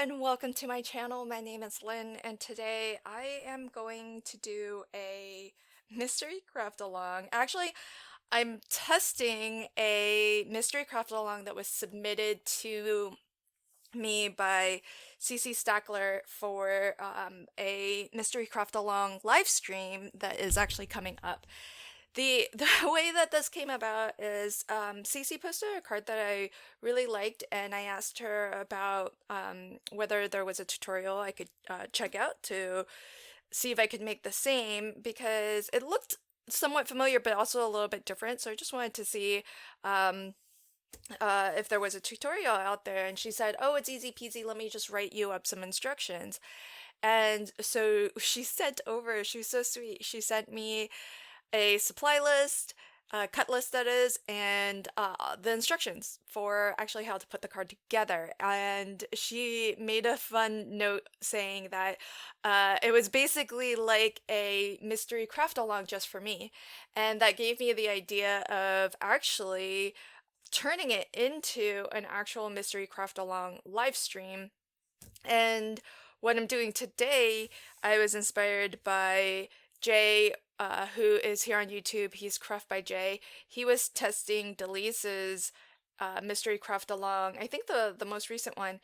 everyone, welcome to my channel. My name is Lynn, and today I am going to do a mystery craft along. Actually, I'm testing a mystery craft along that was submitted to me by CC Stackler for a mystery craft along live stream that is actually coming up. The way that this came about is Cece posted a card that I really liked, and I asked her about whether there was a tutorial I could check out to see if I could make the same, because it looked somewhat familiar but also a little bit different. So I just wanted to see um, if there was a tutorial out there, and she said, "Oh, it's easy peasy. Let me just write you up some instructions." And so she sent over. She was so sweet. She sent me a supply list, a cut list that is, and the instructions for actually how to put the card together. And she made a fun note saying that it was basically like a mystery craft along just for me. And that gave me the idea of actually turning it into an actual mystery craft along live stream. And what I'm doing today, I was inspired by Jay, who is here on YouTube. He's Craft by Jay. He was testing Delise's mystery craft along, I think the most recent one,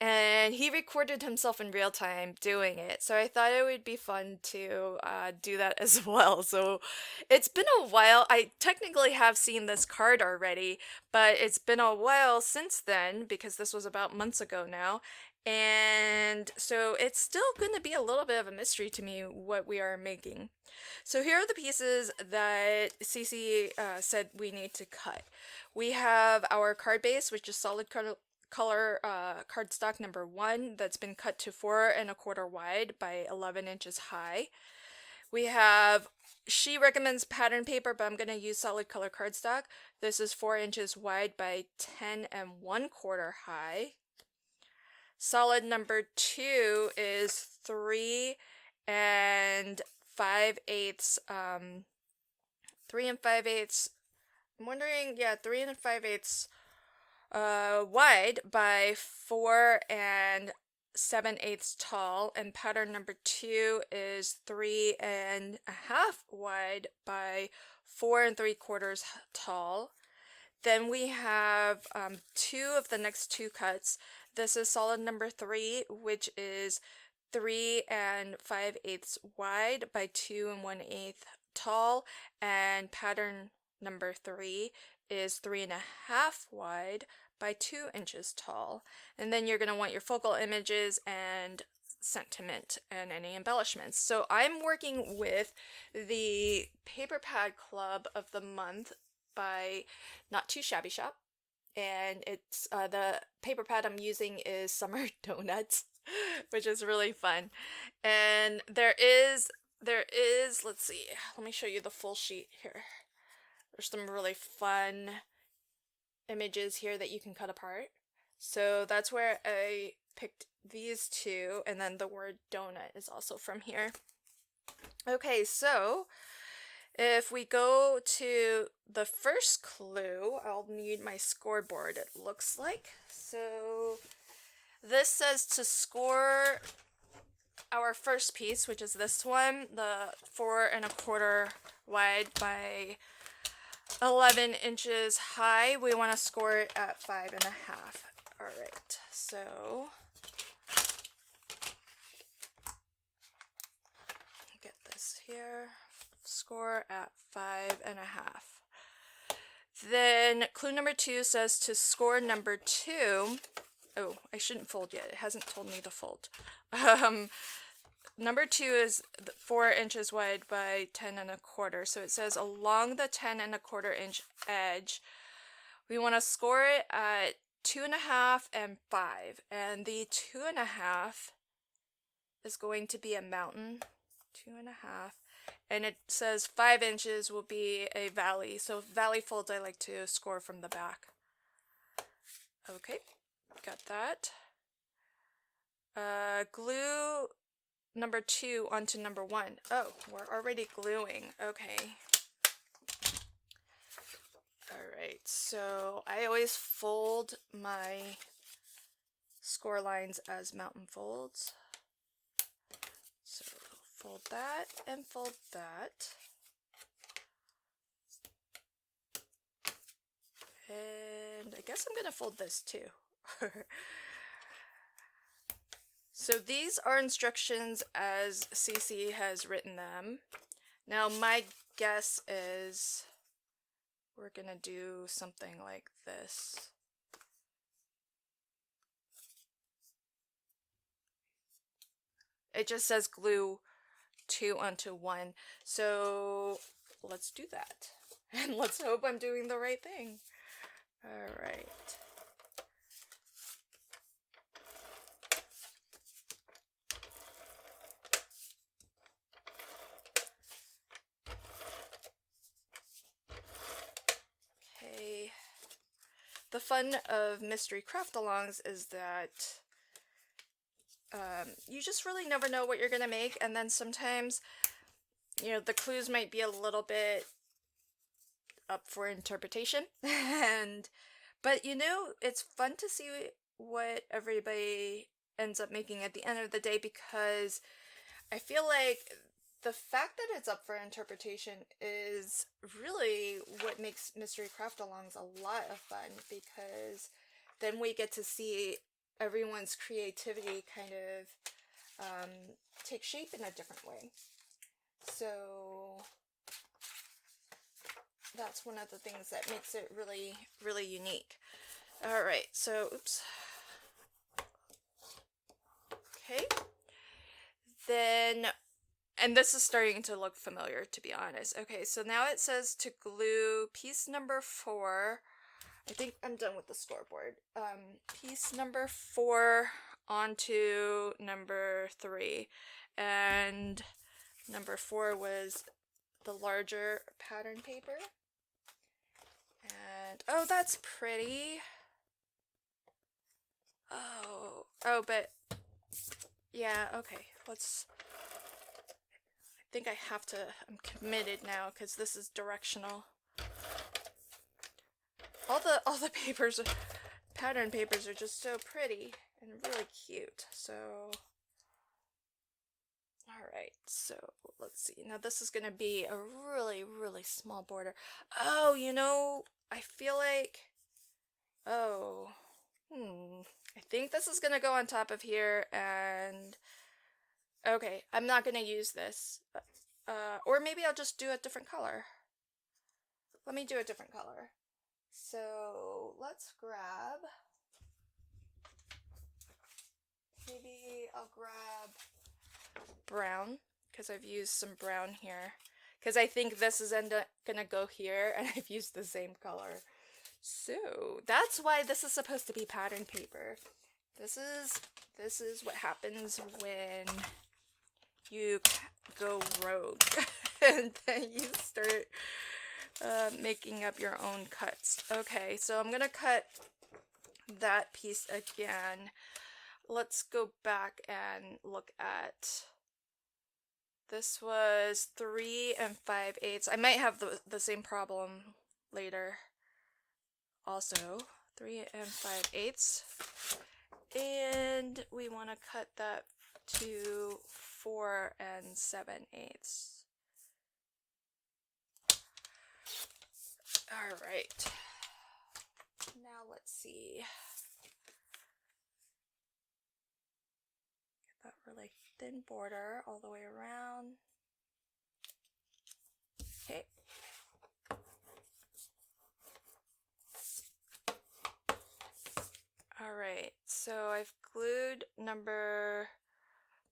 and he recorded himself in real time doing it. So I thought it would be fun to do that as well. So it's been a while. I technically have seen this card already, but it's been a while since then because this was about months ago now. And so it's still going to be a little bit of a mystery to me what we are making. So here are the pieces that Cece said we need to cut. We have our card base, which is solid color cardstock number 1 that's been cut to 4¼ wide by 11 inches high. We have, she recommends pattern paper, but I'm going to use solid color cardstock. This is 4 inches wide by 10¼ high. Solid number 2 is 3 and 5/8, 3 and 5/8, I'm wondering, yeah, 3 and 5/8 wide by 4 and 7/8 tall, and pattern number 2 is 3½ wide by 4 3/4 tall. Then we have 2 of the next 2 cuts. This is solid number 3, which is 3 and 5/8 wide by 2 1/8 tall, and pattern number 3 is 3½ wide by 2 inches tall. And then you're going to want your focal images and sentiment and any embellishments. So I'm working with the Paper Pad Club of the Month by Not Too Shabby Shop, and it's the paper pad I'm using is Summer Donuts, which is really fun. And there is, let's see, let me show you the full sheet here. There's some really fun images here that you can cut apart. So that's where I picked these 2, and then the word donut is also from here. Okay, so if we go to the first clue, I'll need my scoreboard, it looks like. So this says to score our first piece, which is this one, the 4¼ wide by 11 inches high. We want to score it at 5½. All right, so get this here. Score at 5½. Then clue number 2 says to score number 2. Oh, I shouldn't fold yet. It hasn't told me to fold. Number 2 is 4 inches wide by 10¼ So it says along the 10¼ inch edge, we want to score it at 2½ and 5. And the 2½ is going to be a mountain. 2½. And it says 5 inches will be a valley. So valley folds I like to score from the back. Okay, got that. Glue number 2 onto number 1. Oh, we're already gluing. Okay. Alright, so I always fold my score lines as mountain folds. So fold that and fold that. And I guess I'm gonna fold this too. So these are instructions as CC has written them. Now my guess is we're gonna do something like this. It just says glue 2 onto 1. So let's do that. And let's hope I'm doing the right thing. All right. Okay. The fun of mystery craft-alongs is that you just really never know what you're gonna make, and then sometimes, you know, the clues might be a little bit up for interpretation. But you know, it's fun to see what everybody ends up making at the end of the day, because I feel like the fact that it's up for interpretation is really what makes mystery craft-alongs a lot of fun, because then we get to see everyone's creativity kind of take shape in a different way. So that's one of the things that makes it really, really unique. All right, so oops. Okay. Then, and this is starting to look familiar, to be honest. Okay, so now it says to glue piece number 4. I think I'm done with the scoreboard. Piece number 4 onto number 3. And number 4 was the larger pattern paper. And, oh, that's pretty. Oh, but, yeah, okay, let's, I think I have to, I'm committed now, because this is directional. All the papers, pattern papers are just so pretty and really cute. So, all right, so let's see. Now this is gonna be a really, really small border. Oh, you know, I feel like, I think this is gonna go on top of here, and okay, I'm not gonna use this. Or maybe I'll just do a different color. Let me do a different color. So let's grab, maybe I'll grab brown, because I've used some brown here, because I think this is gonna go here, and I've used the same color. So that's why this is supposed to be pattern paper. This is what happens when you go rogue and then you start making up your own cuts. Okay, so I'm gonna cut that piece again. Let's go back and look at, this was 3 5/8. I might have the same problem later. Also 3 5/8, and we want to cut that to 4 7/8. All right, now let's see, get that really thin border all the way around. Okay. Alright, so I've glued number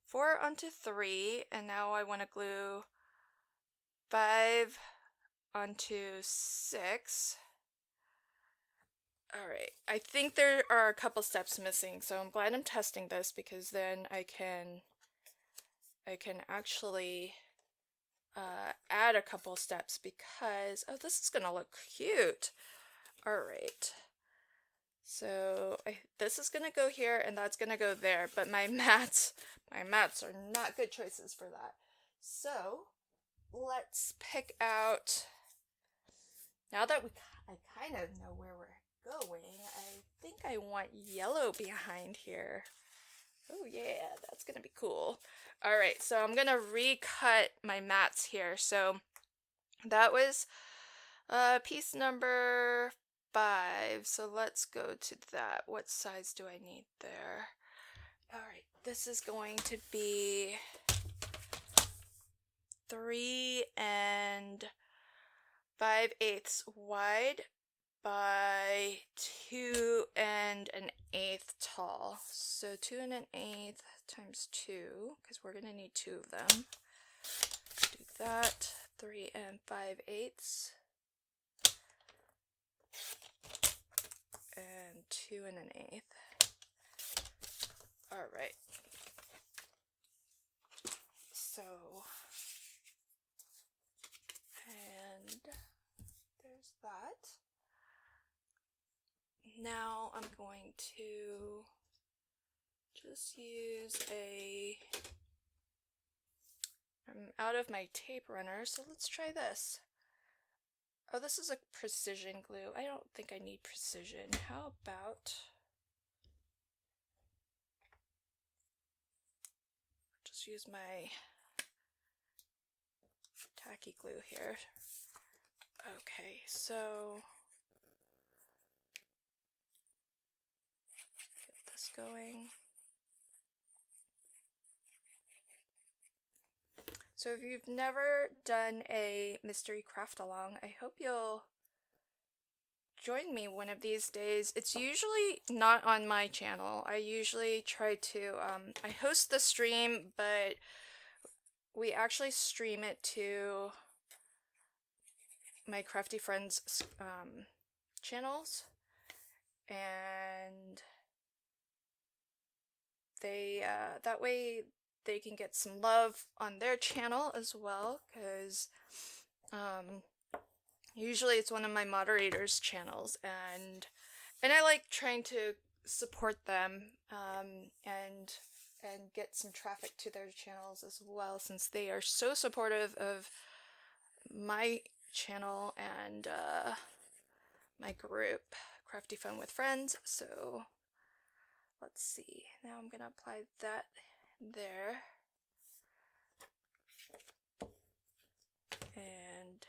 4 onto 3, and now I want to glue 5 onto 6. Alright, I think there are a couple steps missing, so I'm glad I'm testing this, because then I can actually add a couple steps, because, oh, this is gonna look cute. Alright. So this is gonna go here, and that's gonna go there, but my mats are not good choices for that. So let's pick out, now that I kind of know where we're going, I think I want yellow behind here. Oh yeah, that's gonna be cool. All right, so I'm gonna recut my mats here. So that was piece number 5. So let's go to that. What size do I need there? All right, this is going to be 3 5/8 wide by 2 1/8 tall. So 2 1/8 times 2, because we're gonna need 2 of them. Do that. 3 5/8 and 2 1/8. All right. So, and there's that. Now I'm going to just use I'm out of my tape runner, so let's try this. Oh, this is a precision glue. I don't think I need precision. How about just use my tacky glue here. Okay, so get this going. So if you've never done a mystery craft along, I hope you'll join me one of these days. It's usually not on my channel. I usually try to, I host the stream, but we actually stream it to my crafty friends' channels, and they, that way they can get some love on their channel as well, because usually it's one of my moderators' channels, and I like trying to support them and get some traffic to their channels as well, since they are so supportive of my channel and my group, Crafty Fun with Friends. So let's see. Now I'm gonna apply that there. And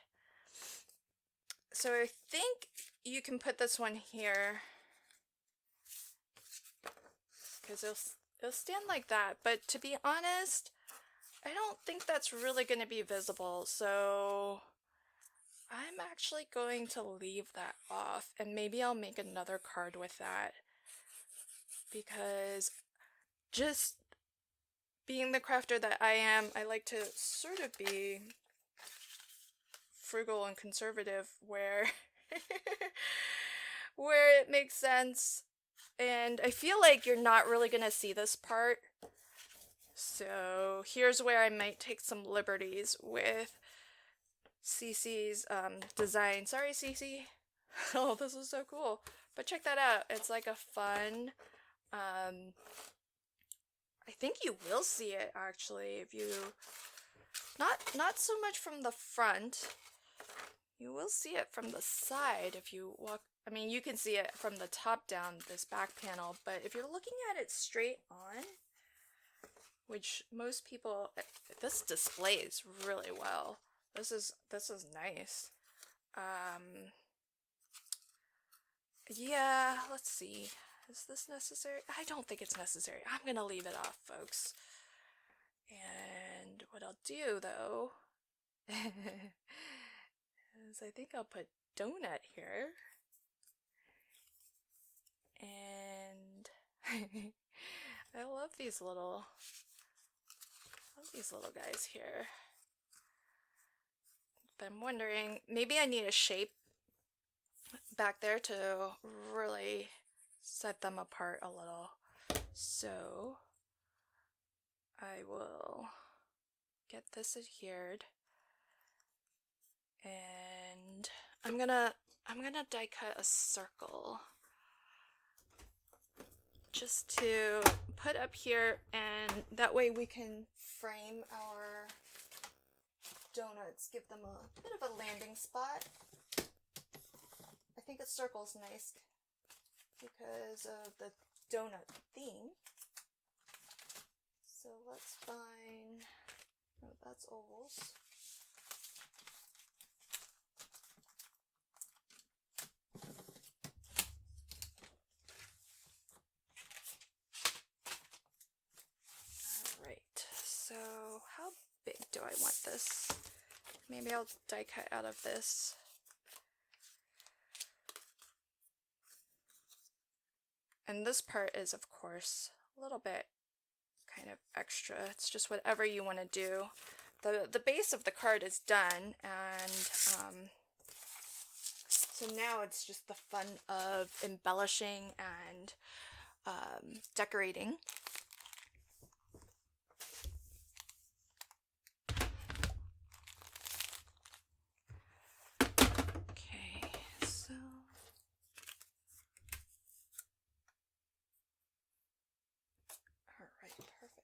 so I think you can put this one here because it'll stand like that, but to be honest, I don't think that's really going to be visible, so I'm actually going to leave that off, and maybe I'll make another card with that, because just being the crafter that I am, I like to sort of be frugal and conservative where where it makes sense, and I feel like you're not really gonna see this part, so here's where I might take some liberties with Cece's design. Sorry, Cece. Oh, this is so cool. But check that out. It's like a fun, I think you will see it actually if you, not so much from the front. You will see it from the side if you walk. I mean, you can see it from the top down, this back panel, but if you're looking at it straight on, which most people, this displays really well. This is nice. Yeah, let's see. Is this necessary? I don't think it's necessary. I'm gonna leave it off, folks. And what I'll do, though, is I think I'll put donut here. And I love these little guys here. But I'm wondering, maybe I need a shape back there to really set them apart a little. So I will get this adhered, and I'm gonna die cut a circle just to put up here, and that way we can frame our donuts, give them a bit of a landing spot. I think a circle's nice. because of the donut theme. So let's find, oh, that's ovals. Alright, so how big do I want this? Maybe I'll die cut out of this. And this part is, of course, a little bit kind of extra. It's just whatever you want to do. The base of the card is done, and so now it's just the fun of embellishing and decorating. Okay, so alright, perfect.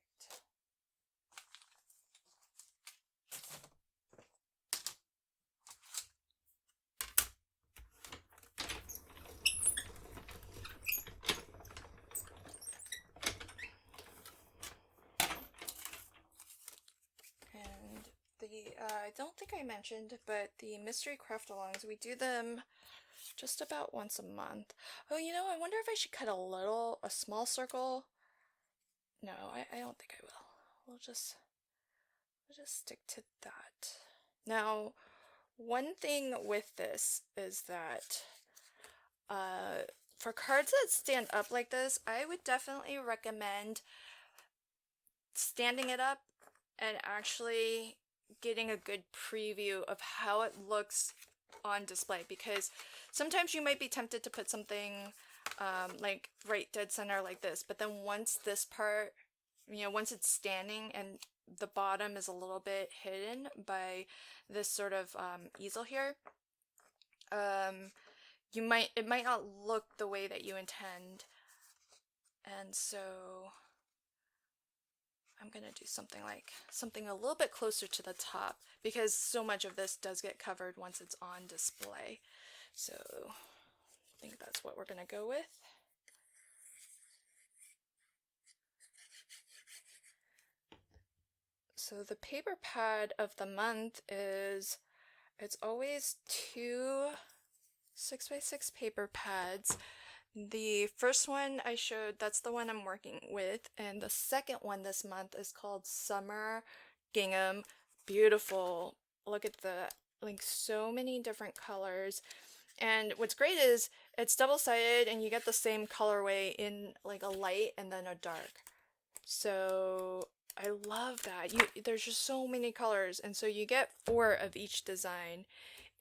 And I don't think I mentioned, but the mystery craft alongs, we do them just about once a month. Oh, you know, I wonder if I should cut a small circle. No, I don't think I will. We'll just stick to that. Now, one thing with this is that for cards that stand up like this, I would definitely recommend standing it up and actually getting a good preview of how it looks on display, because sometimes you might be tempted to put something like right dead center like this, but then once this part, you know, once it's standing and the bottom is a little bit hidden by this sort of easel here, it might not look the way that you intend. And so I'm gonna do something a little bit closer to the top, because so much of this does get covered once it's on display. So I think that's what we're gonna go with. So the paper pad of the month it's always 2 6x6 paper pads. The first one I showed, that's the one I'm working with, and the second one this month is called Summer Gingham. Beautiful. Look at like so many different colors. And what's great is it's double-sided and you get the same colorway in like a light and then a dark. So I love that. There's just so many colors, and so you get 4 of each design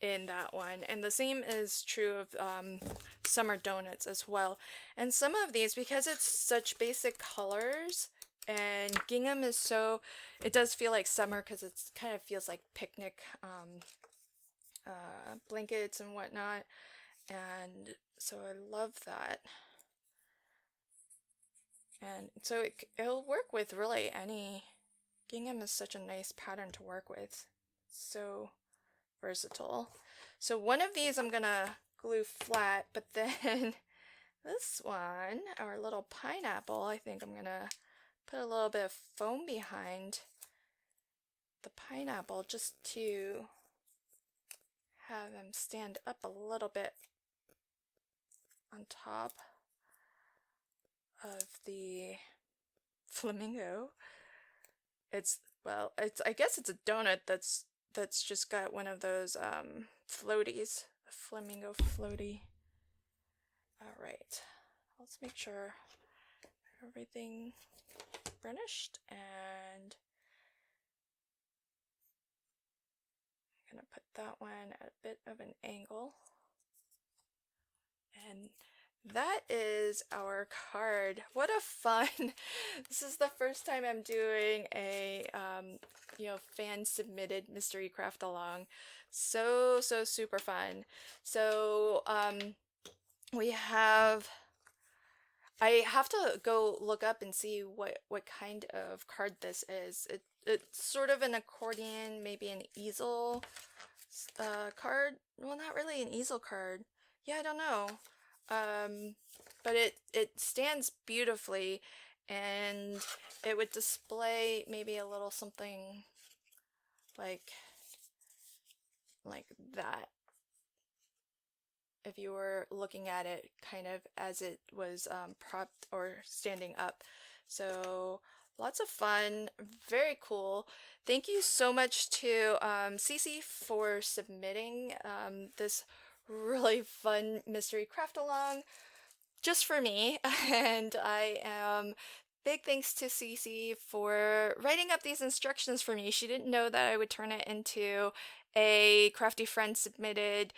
in that one. And the same is true of summer donuts as well. And some of these, because it's such basic colors, and gingham is so, it does feel like summer because it kind of feels like picnic blankets and whatnot. And so I love that. And so it'll work with really any. Gingham is such a nice pattern to work with. So versatile. So one of these I'm gonna glue flat, but then this one, our little pineapple, I think I'm gonna put a little bit of foam behind the pineapple just to have him stand up a little bit on top of the flamingo. I guess it's a donut that's just got one of those floaties, a flamingo floaty. All right, let's make sure everything burnished, and I'm gonna put that one at a bit of an angle. And that is our card. What a fun! This is the first time I'm doing a fan submitted mystery craft along. So super fun. So I have to go look up and see what kind of card this is. It's sort of an accordion, maybe an easel card. Well, not really an easel card. Yeah, I don't know. um, but it stands beautifully, and it would display maybe a little something like like that if you were looking at it kind of as it was propped or standing up. So lots of fun, very cool. Thank you so much to Cece for submitting this really fun mystery craft along just for me. And I am big thanks to Cece for writing up these instructions for me. She didn't know that I would turn it into a crafty friend submitted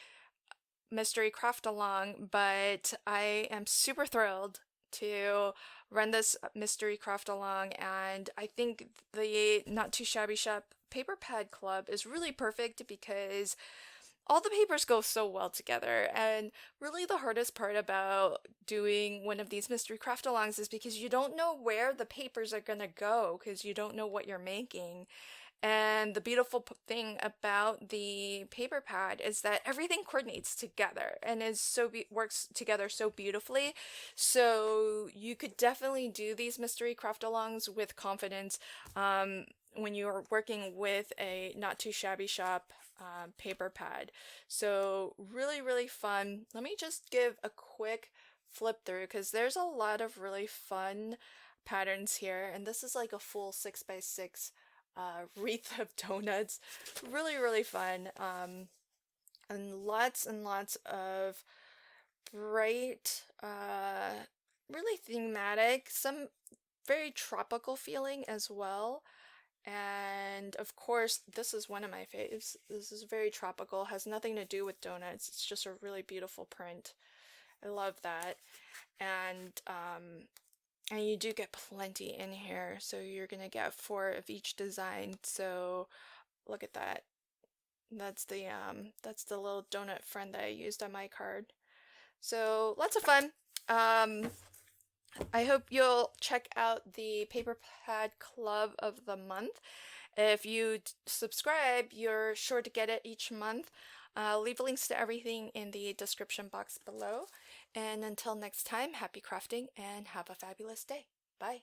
mystery craft along, but I am super thrilled to run this mystery craft along, and I think the Not Too Shabby Shop paper pad club is really perfect because all the papers go so well together. And really the hardest part about doing one of these mystery craft alongs is because you don't know where the papers are gonna go because you don't know what you're making. And the beautiful thing about the paper pad is that everything coordinates together and is works together so beautifully. So you could definitely do these mystery craft alongs with confidence when you're working with a Not Too Shabby Shop paper pad. So really, really fun. Let me just give a quick flip through because there's a lot of really fun patterns here, and this is like a full 6x6 wreath of donuts. Really, really fun. And lots of bright, really thematic, some very tropical feeling as well. And of course, this is one of my faves. This is very tropical, has nothing to do with donuts. It's just a really beautiful print. I love that. And and you do get plenty in here, so you're gonna get 4 of each design. So look at that. That's the little donut friend that I used on my card. So lots of fun. I hope you'll check out the Paper Pad Club of the month. If you subscribe, you're sure to get it each month. Leave links to everything in the description box below. And until next time, happy crafting and have a fabulous day. Bye.